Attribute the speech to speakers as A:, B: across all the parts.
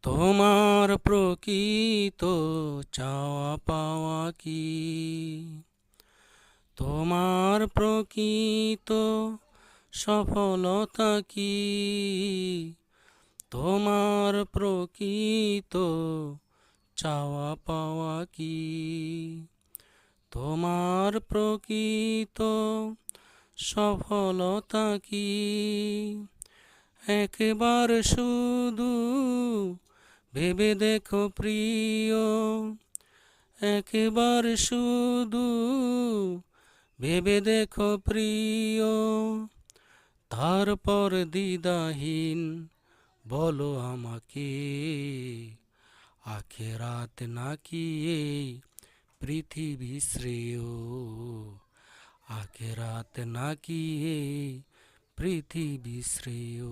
A: তোমার প্রকৃত চাওয়া পাওয়া কি? তোমার প্রকৃত সফলতা কি? তোমার প্রকৃত চাওয়া পাওয়া কি? তোমার প্রকৃত সফলতা কি? একবার শুধু ভেবে দেখো প্রিয়, একবার শুধু ভেবে দেখো প্রিয়, তারপর দ্বিধাহীন বলো আমাকে, আখেরাত নাকি এই পৃথিবী শ্রেয়? আখেরাত নাকি এই পৃথিবী শ্রেয়?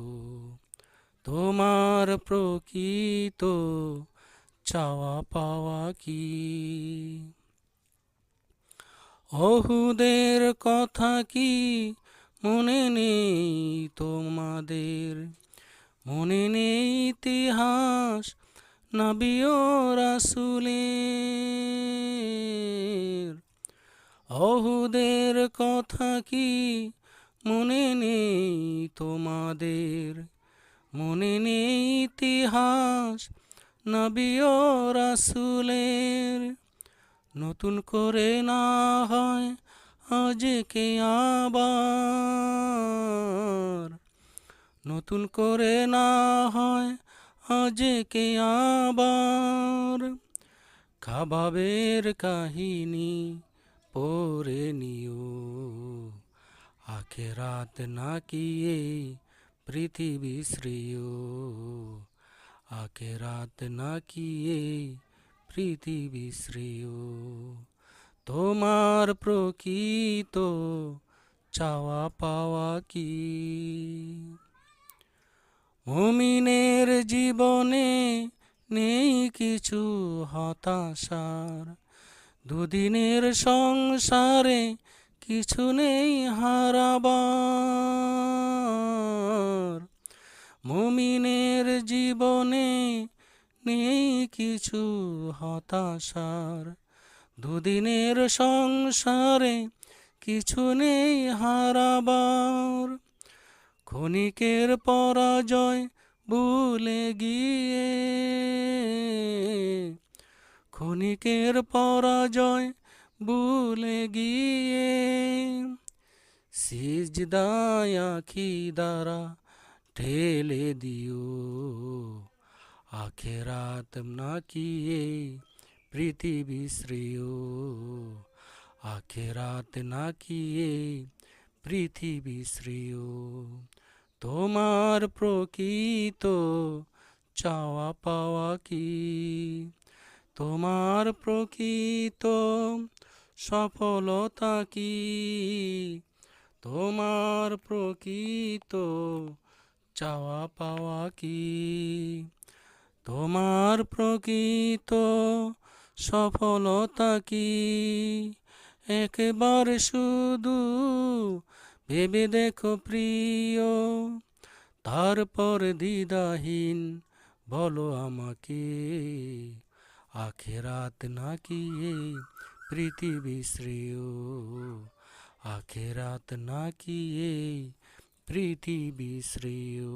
A: তোমার প্রকৃত চাওয়া পাওয়া কি? ওহুদের কথা কি মনে নেই তোমাদের? মনে নেই ইতিহাস নবী ও রাসূলের? ওহুদের কথা কি মনে নেই তোমাদের? মনে নেই ইতিহাস নবী ও রাসূলের? নতুন করে না হয় আজকে আবার, নতুন করে না হয় আজকে আবার, খাবাবের কাহিনী পড়ে নিও, আখেরাত নাকি এই পৃথিবী শ্রেয়? আখেরাত নাকি এই পৃথিবী শ্রেয়? তোমার প্রকৃত চাওয়া পাওয়া কি? মুমিনের জীবনে নেই কিছু হতাশার, দুদিনের সংসারে কিছু নেই হারাবার। মুমিনের জীবনে নেই কিছু হতাশার, দুদিনের সংসারে কিছু নেই হারাবার। ক্ষণিকের পরাজয় ভুলে গিয়ে, ক্ষণিকের পরাজয় ভুলে গিয়ে, সিজদায় আঁখি দ্বারা ঠেলে দিও, আখেরাত নাকি এই পৃথিবী শ্রেয়? আখেরাত নাকি এই পৃথিবী শ্রেয়? তোমার প্রকৃত চাওয়া পাওয়া কি? তোমার প্রকৃত সফলতা কি? তোমার প্রকৃত চাওয়া পাওয়া কি? তোমার প্রকৃত সফলতা কি? একবার শুধু ভেবে দেখো প্রিয়, তারপর দ্বিধাহীন বলো আমাকে, আখেরাত নাকি এই পৃথিবী শ্রেয়? আখেরাত নাকি এই পৃথিবী শ্রেয়?